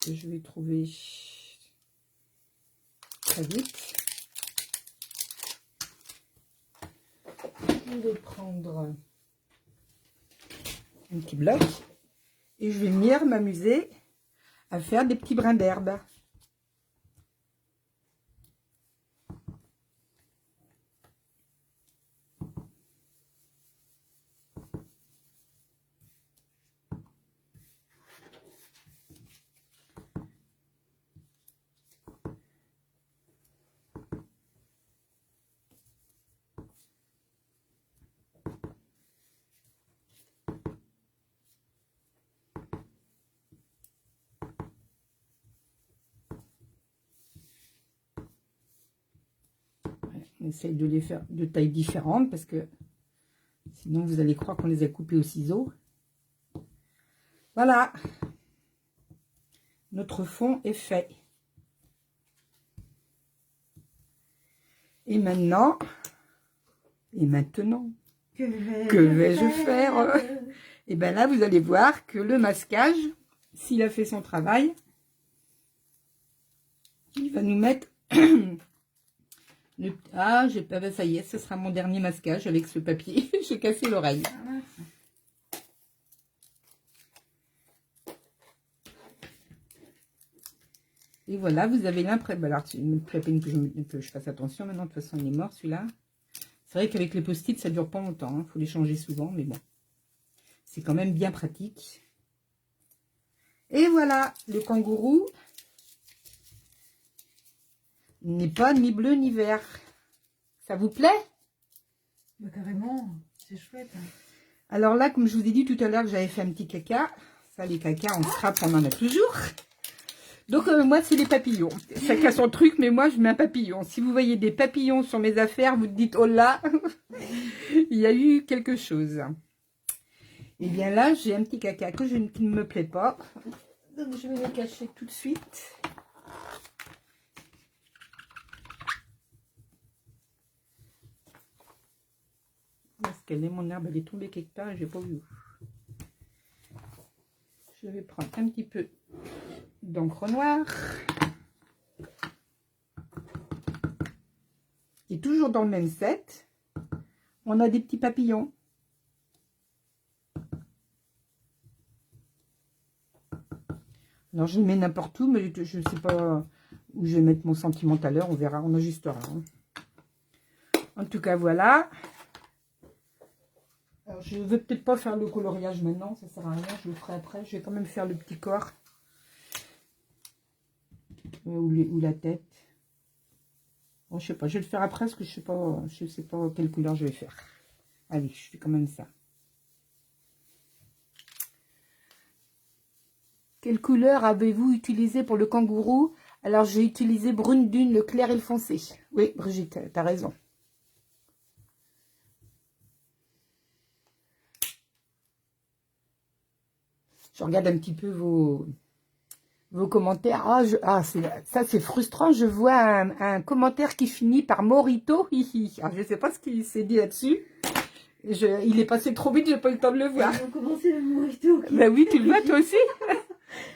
Je vais trouver très vite. Je vais prendre un petit bloc. Et je vais venir m'amuser à faire des petits brins d'herbe. On essaye de les faire de tailles différentes parce que sinon vous allez croire qu'on les a coupés au ciseau. Voilà. Notre fond est fait. Et maintenant, que vais-je faire? Et bien là, vous allez voir que le masquage, s'il a fait son travail, il va nous mettre... Ah, ça y est, ce sera mon dernier masquage avec ce papier. J'ai cassé l'oreille. Et voilà, vous avez l'impression... Alors, il faut à peine que je fasse attention maintenant. De toute façon, il est mort celui-là. C'est vrai qu'avec les post-it, ça dure pas longtemps. Il faut les changer souvent, mais bon. C'est quand même bien pratique. Et voilà, le kangourou n'est pas ni bleu ni vert. Ça vous plaît? Bah, carrément, c'est chouette. Hein. Alors là, comme je vous ai dit tout à l'heure que j'avais fait un petit caca. Ça, les cacas, on scrape, on en a toujours. Donc moi, c'est les papillons. Chacun son truc, mais moi, je mets un papillon. Si vous voyez des papillons sur mes affaires, vous dites, oh là, il y a eu quelque chose. Et bien là, j'ai un petit caca qui ne me plaît pas. Donc je vais le cacher tout de suite. Parce qu'elle est mon herbe, elle est tombée quelque part et j'ai pas vu où. Je vais prendre un petit peu d'encre noire. Et toujours dans le même set, on a des petits papillons. Alors je le mets n'importe où, mais je ne sais pas où je vais mettre mon sentimentaleur, on verra, on ajustera. En tout cas, voilà. Alors, je ne veux peut-être pas faire le coloriage maintenant, ça sert à rien, je le ferai après. Je vais quand même faire le petit corps. Ou la tête. Bon, je sais pas, je vais le faire après parce que je sais pas quelle couleur je vais faire. Allez, je fais quand même ça. Quelle couleur avez-vous utilisé pour le kangourou? Alors, j'ai utilisé brune dune, le clair et le foncé. Oui, Brigitte, tu as raison. Je regarde un petit peu vos commentaires. Ça, c'est frustrant. Je vois un commentaire qui finit par Morito. Alors, je ne sais pas ce qu'il s'est dit là-dessus. Il est passé trop vite, j'ai pas eu le temps de le voir. Ils ont commencé le Morito. Okay. Bah oui, tu le vois toi aussi.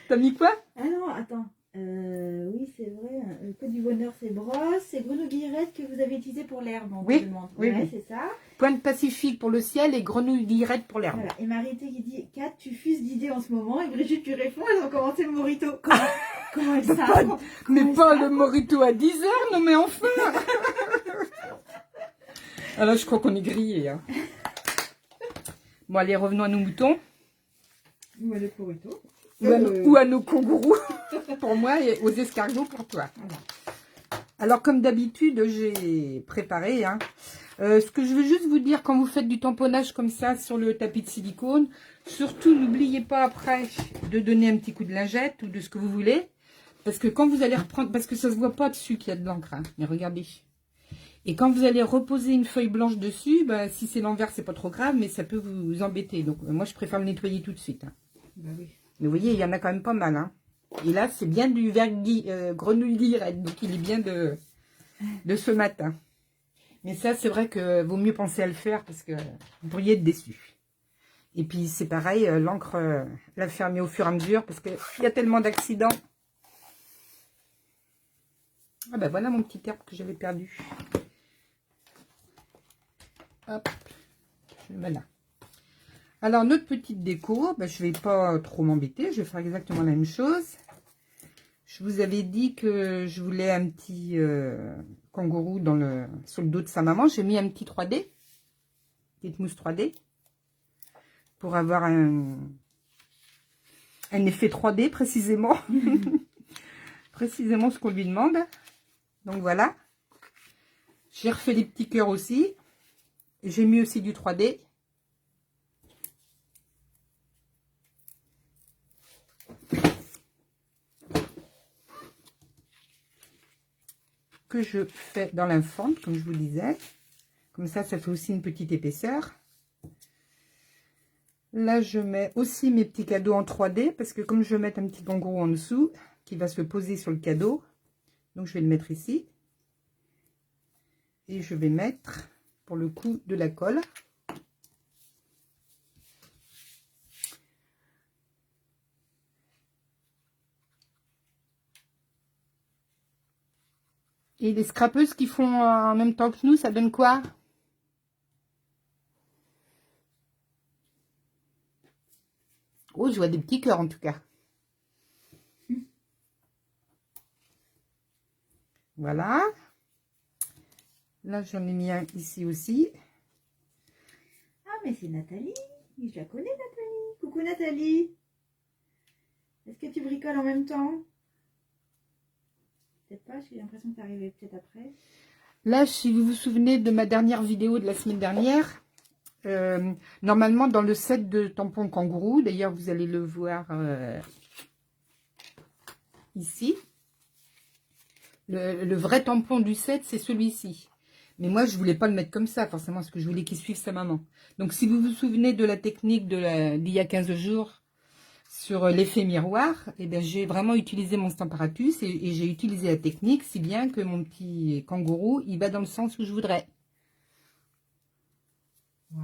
T'as mis quoi? Ah non, attends. Oui, c'est vrai. Pot du bonheur, c'est brosse. C'est grenouillerette que vous avez utilisé pour l'herbe. Oui, oui, ouais, oui. c'est ça. Pointe pacifique pour le ciel et grenouillerette pour l'herbe. Voilà. Et Marité qui dit, Kat, tu fuses d'idées en ce moment. Et Brigitte, tu réponds, elles ont commencé le morito. Comment elles savent Mais pas le morito à 10 h, non mais enfin. Alors je crois qu'on est grillé. Hein. Bon, allez, revenons à nos moutons. Ou à nos morito. Ou à nos kangourous, pour moi, et aux escargots pour toi. Voilà. Alors, comme d'habitude, j'ai préparé. Hein. Ce que je veux juste vous dire, quand vous faites du tamponnage comme ça sur le tapis de silicone, surtout, n'oubliez pas après de donner un petit coup de lingette ou de ce que vous voulez. Parce que quand vous allez reprendre, parce que ça se voit pas dessus qu'il y a de l'encre, hein, mais regardez. Et quand vous allez reposer une feuille blanche dessus, bah, si c'est l'envers, c'est pas trop grave, mais ça peut vous embêter. Donc, moi, je préfère le nettoyer tout de suite. Hein. Bah oui. Mais vous voyez, il y en a quand même pas mal. Hein. Et là, c'est bien du grenouillerette. Donc, il est bien de ce matin. Mais ça, c'est vrai que vaut mieux penser à le faire parce que vous pourriez être déçus. Et puis, c'est pareil, l'encre, la fermer au fur et à mesure parce qu'il y a tellement d'accidents. Ah ben voilà mon petit herbe que j'avais perdu. Hop, je le mets là. Alors, notre petite déco, ben, je ne vais pas trop m'embêter. Je vais faire exactement la même chose. Je vous avais dit que je voulais un petit kangourou sur le dos de sa maman. J'ai mis un petit 3D. Petite mousse 3D. Pour avoir un effet 3D, précisément. Précisément ce qu'on lui demande. Donc, voilà. J'ai refait les petits cœurs aussi. J'ai mis aussi du 3D. Que je fais dans la fente, comme je vous disais. Comme ça, ça fait aussi une petite épaisseur. Là, je mets aussi mes petits cadeaux en 3D, parce que comme je vais mettre un petit kangourou en dessous, qui va se poser sur le cadeau, donc je vais le mettre ici. Et je vais mettre, pour le coup, de la colle. Et les scrapeuses qui font en même temps que nous, ça donne quoi? Oh, je vois des petits cœurs en tout cas. Voilà. Là, j'en ai mis un ici aussi. Ah, mais c'est Nathalie. Je la connais, Nathalie. Coucou, Nathalie. Est-ce que tu bricoles en même temps? Peut-être pas, j'ai l'impression que tu arrivais peut-être après. Là, si vous vous souvenez de ma dernière vidéo de la semaine dernière, normalement, dans le set de tampons kangourou, d'ailleurs, vous allez le voir ici. Le vrai tampon du set, c'est celui-ci. Mais moi, je voulais pas le mettre comme ça, forcément, parce que je voulais qu'il suive sa maman. Donc, si vous vous souvenez de la technique d'il y a 15 jours sur l'effet miroir, eh bien, j'ai vraiment utilisé mon Stamparatus et j'ai utilisé la technique, si bien que mon petit kangourou, il va dans le sens où je voudrais. Wow.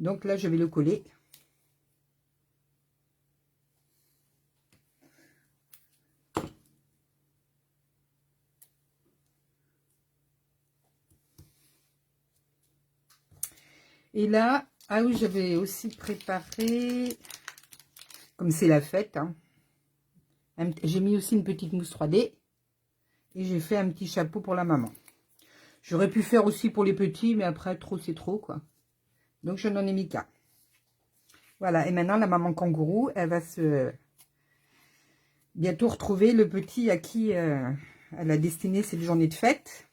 Donc là, je vais le coller. Et là, ah oui, j'avais aussi préparé, comme c'est la fête, hein, j'ai mis aussi une petite mousse 3D et j'ai fait un petit chapeau pour la maman. J'aurais pu faire aussi pour les petits, mais après, trop, c'est trop, quoi. Donc, je n'en ai mis qu'un. Voilà, et maintenant, la maman kangourou, elle va se bientôt retrouver le petit à qui elle a destiné cette journée de fête.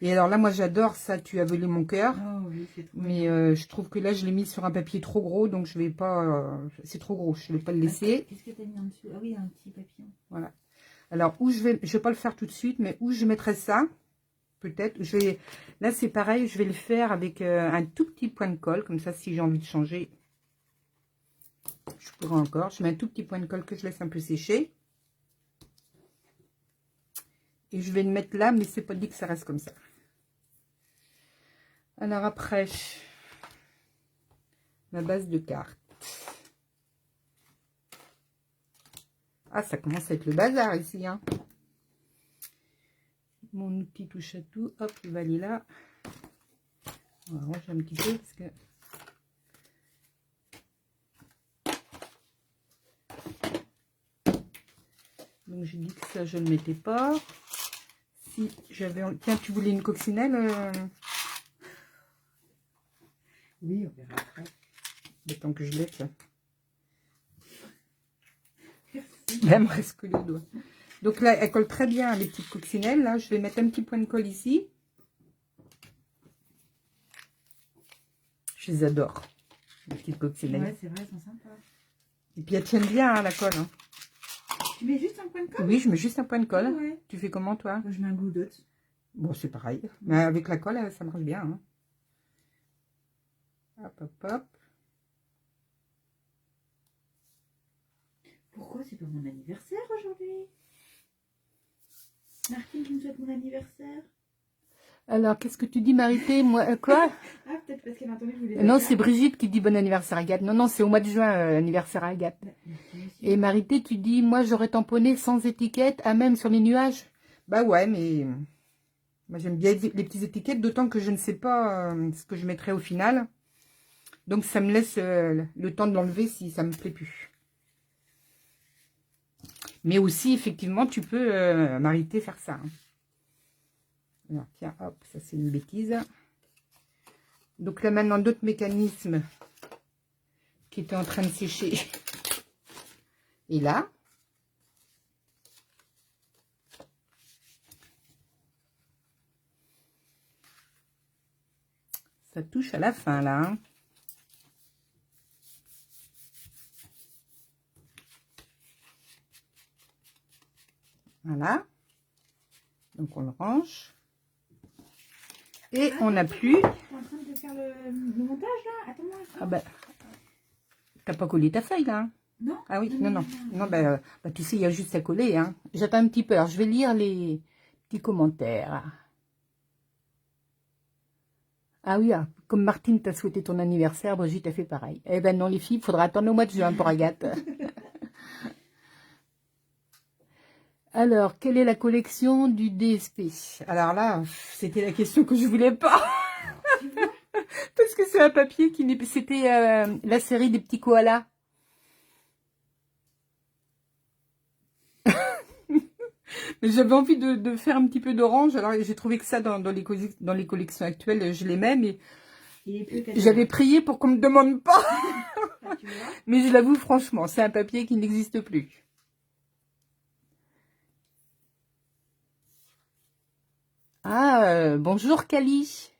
Et alors là, moi, j'adore ça, tu as volé mon cœur. Oh, oui, mais je trouve que là, je l'ai mis sur un papier trop gros, donc je vais pas... c'est trop gros, je ne vais pas le laisser. Qu'est-ce que tu as mis en dessous? Ah oui, un petit papillon. Voilà. Alors, où je vais pas le faire tout de suite, mais où je mettrai ça, peut-être. Là, c'est pareil, je vais le faire avec un tout petit point de colle, comme ça, si j'ai envie de changer, je pourrais encore. Je mets un tout petit point de colle que je laisse un peu sécher. Et je vais le mettre là, mais c'est pas dit que ça reste comme ça. Alors après, ma base de cartes. Ah, ça commence à être le bazar ici, hein. petit touche à tout. Hop, il va aller là. On va ranger un petit peu parce que... Donc j'ai dit que ça je ne le mettais pas. Si j'avais... Tiens, tu voulais une coccinelle Oui, on verra après. Le temps que je l'ai, tiens. Merci. Là, il me reste que les doigts. Donc là, elle colle très bien les petites coccinelles. Là, je vais mettre un petit point de colle ici. Je les adore, les petites coccinelles. Ouais, c'est vrai, elles sont sympas. Et puis elles tiennent bien hein, la colle. Hein. Tu mets juste un point de colle? Oui, je mets juste un point de colle. Ah ouais. Tu fais comment toi? Moi, je mets un glue dot. Bon, c'est pareil. Mais avec la colle, ça marche bien. Hein. Hop, hop, hop. Pourquoi c'est pas mon anniversaire aujourd'hui? Martine qui me souhaite mon anniversaire. Alors, qu'est-ce que tu dis, Marité? Moi, quoi? Ah, peut-être parce qu'elle a entendu que vous voulez. Non, c'est Brigitte qui dit bon anniversaire à Agathe. Non, non, c'est au mois de juin, l'anniversaire à Agathe. Et Marité, tu dis, moi, j'aurais tamponné sans étiquette, à même sur les nuages. Bah ouais, mais moi, j'aime bien les petites étiquettes, d'autant que je ne sais pas ce que je mettrai au final. Donc, ça me laisse le temps de l'enlever si ça me plaît plus. Mais aussi, effectivement, tu peux, Marité, faire ça. Hein. Alors, tiens, hop, ça c'est une bêtise. Donc là, maintenant, d'autres mécanismes qui étaient en train de sécher. Et là, ça touche à la fin, là. Hein. Voilà. Donc, on le range. Et on n'a plus... Tu es en train de faire le montage, là? Attends-moi. Ah ben, t'as pas collé ta feuille, là hein? Non? Ah oui, non. Ben, tu sais, il y a juste à coller. Hein. J'attends un petit peu. Alors, je vais lire les petits commentaires. Ah oui, comme Martine t'a souhaité ton anniversaire, Brigitte a fait pareil. Eh ben non, les filles, il faudra attendre au mois de juin pour Agathe. Alors, quelle est la collection du DSP? Alors là, c'était la question que je voulais pas. Parce que c'est un papier qui n'est... C'était la série des petits koalas. Mais j'avais envie de faire un petit peu d'orange. Alors, j'ai trouvé que ça, dans les collections actuelles, je les mets. Mais j'avais prié pour qu'on me demande pas. Mais je l'avoue, franchement, c'est un papier qui n'existe plus. Ah, bonjour Cali.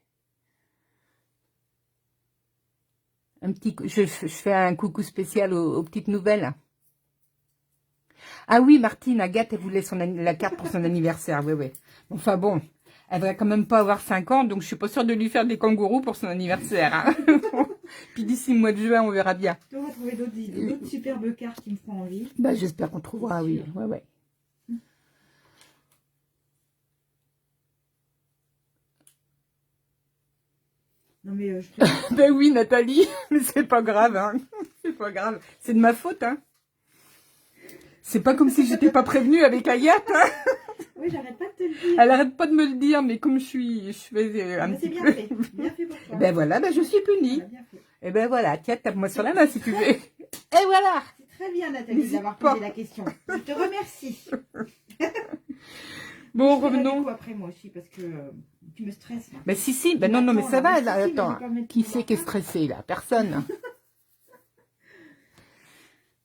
Je fais un coucou spécial aux petites nouvelles. Ah oui, Martine, Agathe, elle voulait la carte pour son anniversaire. Oui. Enfin bon, elle va quand même pas avoir 5 ans, donc je suis pas sûre de lui faire des kangourous pour son anniversaire. Hein. Puis d'ici le mois de juin, on verra bien. On va trouver d'autres superbes cartes qui me feront envie. Bah, j'espère qu'on trouvera, oui. Ouais. Non mais Ben oui, Nathalie, mais c'est pas grave, hein. C'est pas grave. C'est de ma faute, hein. C'est pas comme si j'étais pas prévenue avec Agathe, hein. Oui, j'arrête pas de te le dire. Elle arrête pas de me le dire, mais comme je fais un petit peu... C'est bien fait pour toi. Ben voilà, ben je suis punie. Et ben voilà, tiens, tape-moi sur la main si tu veux. Et voilà. C'est très bien, Nathalie, d'avoir posé la question. Je te remercie. Bon, revenons. Après moi aussi, parce que tu me stresses. Là. Ben si, ben non, mais ça va, là, attends. Qui c'est qui est stressé, là? Personne.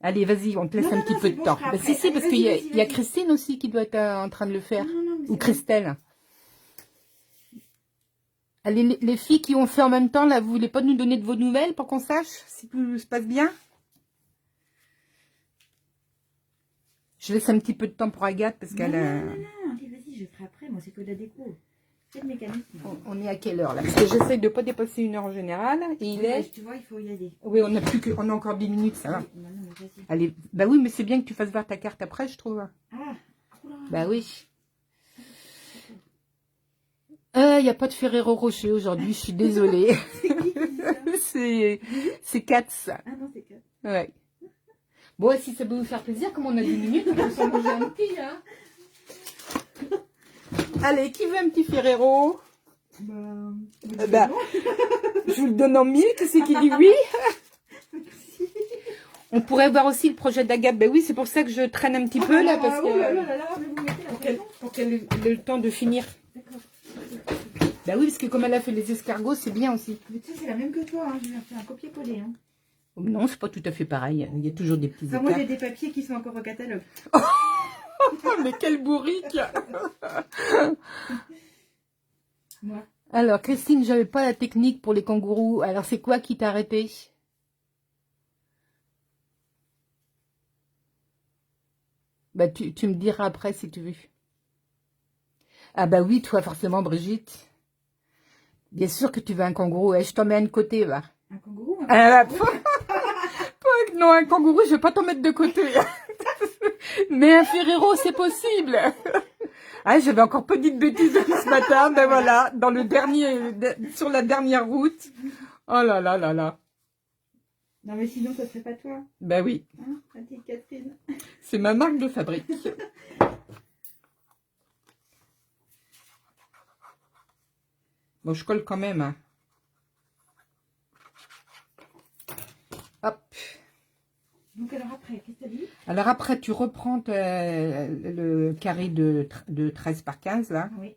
Allez, vas-y, on te laisse un petit peu de temps. Ben si, parce qu'il y a Christine aussi qui doit être en train de le faire. Ou Christelle. Allez, les filles qui ont fait en même temps, là, vous voulez pas nous donner de vos nouvelles pour qu'on sache si tout se passe bien? Je laisse un petit peu de temps pour Agathe parce qu'elle... Non, vas-y, je ferai après. Moi, c'est que de la déco. C'est le mécanisme. On est à quelle heure, là? Parce que j'essaie de ne pas dépasser 1 heure en général. Et il est... Tu vois, il faut y aller. Oui, on a encore 10 minutes, ça va. Non, allez, bah oui, mais c'est bien que tu fasses voir ta carte après, je trouve. Ah, bah oui. Il n'y a pas de Ferrero Rocher aujourd'hui, je suis désolée. C'est Katz. Ah non, c'est Katz. Ouais. Bon, si ça peut vous faire plaisir, comme on a 10 minutes, on peut s'en manger un petit, hein. Allez, qui veut un petit Ferrero? Bah, Je vous le donne en 1000. Qui c'est qui dit oui? On pourrait voir aussi le projet d'Agathe. Ben oui, c'est pour ça que je traîne un petit peu là, parce que pour qu'elle ait le temps de finir. D'accord. Ben oui, parce que comme elle a fait les escargots, c'est bien aussi. Mais tu sais, c'est la même que toi, hein. Je vais faire un copier-coller. Hein. Non, c'est pas tout à fait pareil. Il y a toujours des petits Enfin, écarts. moi, j'ai des papiers qui sont encore au catalogue. Mais quelle bourrique! Moi. Alors, Christine, j'avais pas la technique pour les kangourous. Alors, c'est quoi qui t'a arrêté? Bah, tu me diras après si tu veux. Ah bah oui, toi, forcément, Brigitte. Bien sûr que tu veux un kangourou. Eh, je t'en mets un de côté, va. Un kangourou hein. Ah, non, un kangourou, je vais pas t'en mettre de côté. Mais un Ferrero, c'est possible. Ah, j'avais encore pas dit de bêtises depuis ce matin. Ben voilà, dans le dernier, sur la dernière route. Oh là là là là. Non, mais sinon, ça serait pas toi. Ben oui, Hein, la petite Catherine. c'est ma marque de fabrique. Bon, je colle quand même. Hein. Hop. Donc, alors après, qu'est-ce que t'as dit? Alors après, tu reprends le carré de 13 par 15, là. Oui.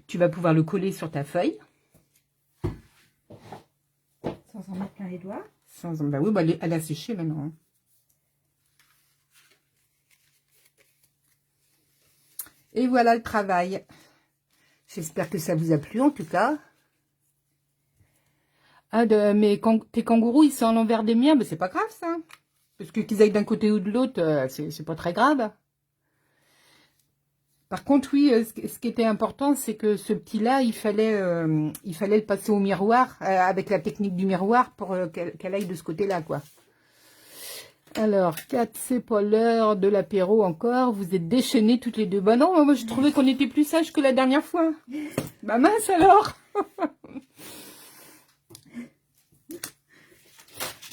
Tu vas pouvoir le coller sur ta feuille. Sans s'en mettre plein les doigts. Bah oui, bah elle a séché maintenant. Hein. Et voilà le travail. J'espère que ça vous a plu en tout cas. Ah, tes kangourous, ils sont à l'envers des miens, mais c'est pas grave ça. Parce que qu'ils aillent d'un côté ou de l'autre, c'est pas très grave. Par contre, oui, ce qui était important, c'est que ce petit-là, il fallait le passer au miroir, avec la technique du miroir, pour qu'elle aille de ce côté-là, quoi. Alors, 4, c'est pas l'heure de l'apéro encore. Vous êtes déchaînés toutes les deux. Bah non, moi je trouvais qu'on était plus sages que la dernière fois. Bah mince alors.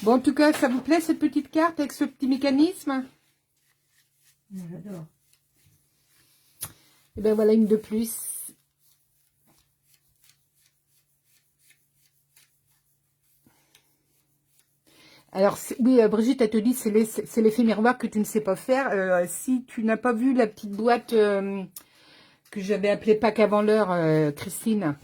Bon, en tout cas, ça vous plaît cette petite carte avec ce petit mécanisme? J'adore. Et ben voilà une de plus. Alors, oui, Brigitte, elle te dit c'est l'effet miroir que tu ne sais pas faire. Si tu n'as pas vu la petite boîte que j'avais appelée Pâques avant l'heure, Christine,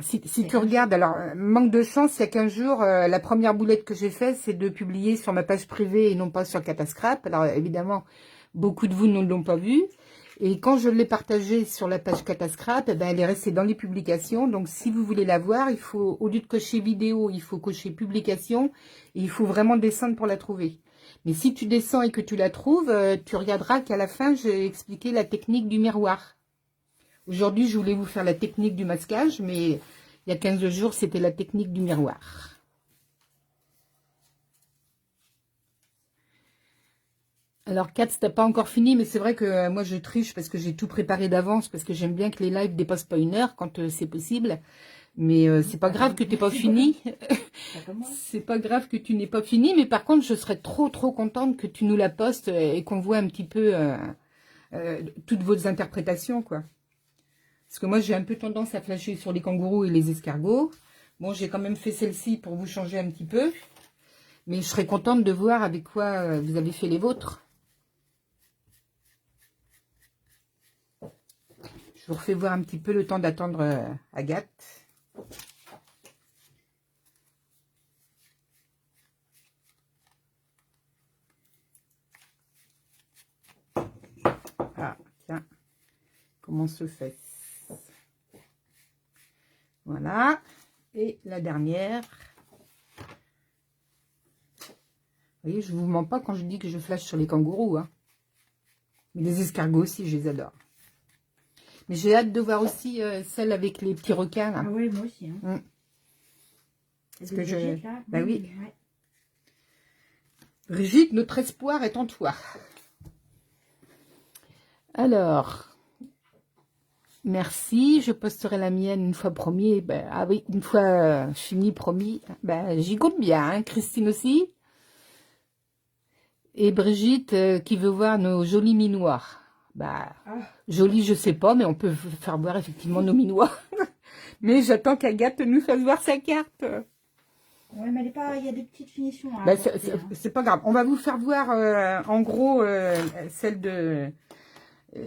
si tu regardes, alors, manque de chance, il y a 15 jours, la première boulette que j'ai faite, c'est de publier sur ma page privée et non pas sur Catascrap. Alors, évidemment, beaucoup de vous ne l'ont pas vue. Et quand je l'ai partagée sur la page Catascrap, eh ben, elle est restée dans les publications. Donc, si vous voulez la voir, il faut, au lieu de cocher vidéo, il faut cocher publication. Et il faut vraiment descendre pour la trouver. Mais si tu descends et que tu la trouves, tu regarderas qu'à la fin, j'ai expliqué la technique du miroir. Aujourd'hui, je voulais vous faire la technique du masquage, mais il y a 15 jours, c'était la technique du miroir. Alors, Kat, t'as pas encore fini, mais c'est vrai que moi, je triche parce que j'ai tout préparé d'avance, parce que j'aime bien que les lives dépassent pas 1 heure quand c'est possible. Mais c'est pas grave que t'aies pas fini. C'est pas grave que tu n'aies pas fini, mais par contre, je serais trop contente que tu nous la postes et qu'on voit un petit peu toutes vos interprétations, quoi. Parce que moi, j'ai un peu tendance à flasher sur les kangourous et les escargots. Bon, j'ai quand même fait celle-ci pour vous changer un petit peu. Mais je serais contente de voir avec quoi vous avez fait les vôtres. Je vous refais voir un petit peu le temps d'attendre Agathe. Ah, tiens. Comment se fait? Voilà. Et la dernière. Vous voyez, je ne vous mens pas quand je dis que je flash sur les kangourous. Hein. Mais les escargots aussi, je les adore. Mais j'ai hâte de voir aussi celle avec les petits requins. Là. Ah oui, moi aussi. Hein. Parce que je... Là. Bah oui. Ouais. Brigitte, notre espoir est en toi. Alors, merci. Je posterai la mienne une fois promis. Ben, ah oui, une fois fini, promis. Ben, j'y compte bien, hein, Christine aussi. Et Brigitte qui veut voir nos jolis minoirs. Bah, Ah, joli, je sais pas, mais on peut faire voir effectivement nos minois. Mais j'attends qu'Agathe nous fasse voir sa carte. ouais, mais elle est pas. Il y a des petites finitions à Bah, apporter, hein. c'est pas grave. On va vous faire voir en gros celle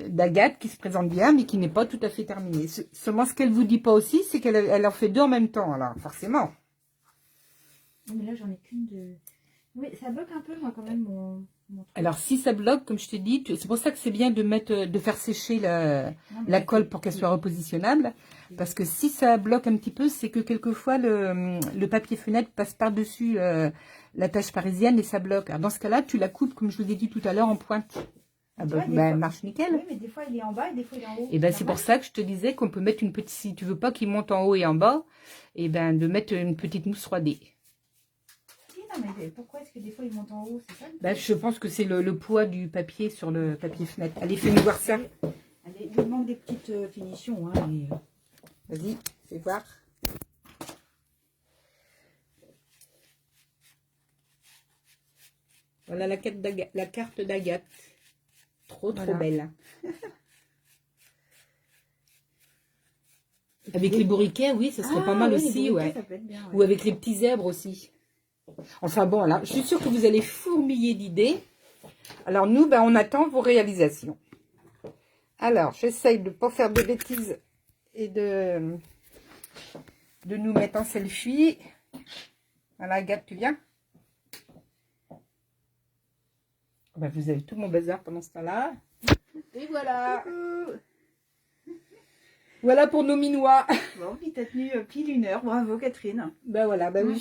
d'Agathe qui se présente bien, mais qui n'est pas tout à fait terminée. Seulement, ce qu'elle vous dit pas aussi, c'est qu'elle en fait deux en même temps. Alors, forcément. Oui, mais là, j'en ai qu'une de. Oui, ça bloque un peu, moi, quand même, mon truc. Alors, si ça bloque, comme je t'ai dit, c'est pour ça que c'est bien de faire sécher Non, mais la là, colle pour qu'elle soit repositionnable. Parce que si ça bloque un petit peu, c'est que quelquefois le papier fenêtre passe par-dessus la tâche parisienne et ça bloque. Alors, dans ce cas-là, tu la coupes, comme je vous ai dit tout à l'heure, en pointe. Ah bah, Ouais, des bah, fois- marche nickel. Oui, mais des fois, il est en bas et des fois, il est en haut. Et ben c'est pour ça que je te disais qu'on peut mettre une petite, si tu veux pas qu'il monte en haut et en bas, et ben de mettre une petite mousse 3D. Si, non, mais pourquoi est-ce que des fois, il monte en haut? C'est ça? Ben, je pense que c'est le poids du papier sur le papier fenêtre. Allez, fais-nous voir ça. Allez, il manque des petites finitions, hein, mais... Vas-y, fais voir. Voilà la carte d'Agathe. Trop Voilà. belle. Avec les bourriquets, oui, ça serait pas mal oui, aussi, les bourriquets, ouais. ça peut être bien, ouais. Ou avec les petits zèbres aussi. Enfin bon, là, je suis sûre que vous allez fourmiller d'idées. Alors nous, ben, on attend vos réalisations. Alors, j'essaye de ne pas faire de bêtises et de nous mettre en selfie. Voilà, Agathe, tu viens? Ben, vous avez tout mon bazar pendant ce temps-là. Et voilà. Coucou. Voilà pour nos minois. Bon, puis t'as tenu pile 1 heure. Bravo, Catherine. Ben voilà, ben oui,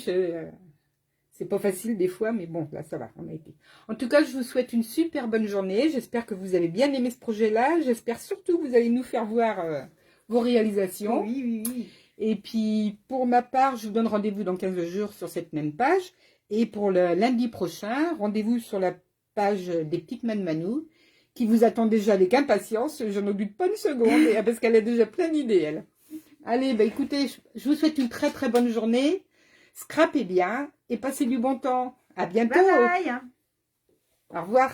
c'est pas facile des fois, mais bon, là ça va, on a été. En tout cas, je vous souhaite une super bonne journée. J'espère que vous avez bien aimé ce projet-là. J'espère surtout que vous allez nous faire voir vos réalisations. Oui, oui, oui. Et puis, pour ma part, je vous donne rendez-vous dans 15 jours sur cette même page. Et pour le lundi prochain, rendez-vous sur la page des petites Manou, qui vous attend déjà avec impatience. Je n'en doute pas une seconde, parce qu'elle a déjà plein d'idées, elle. Allez, bah écoutez, je vous souhaite une très très bonne journée. Scrapez bien et passez du bon temps. À bientôt. Bye bye. Au revoir.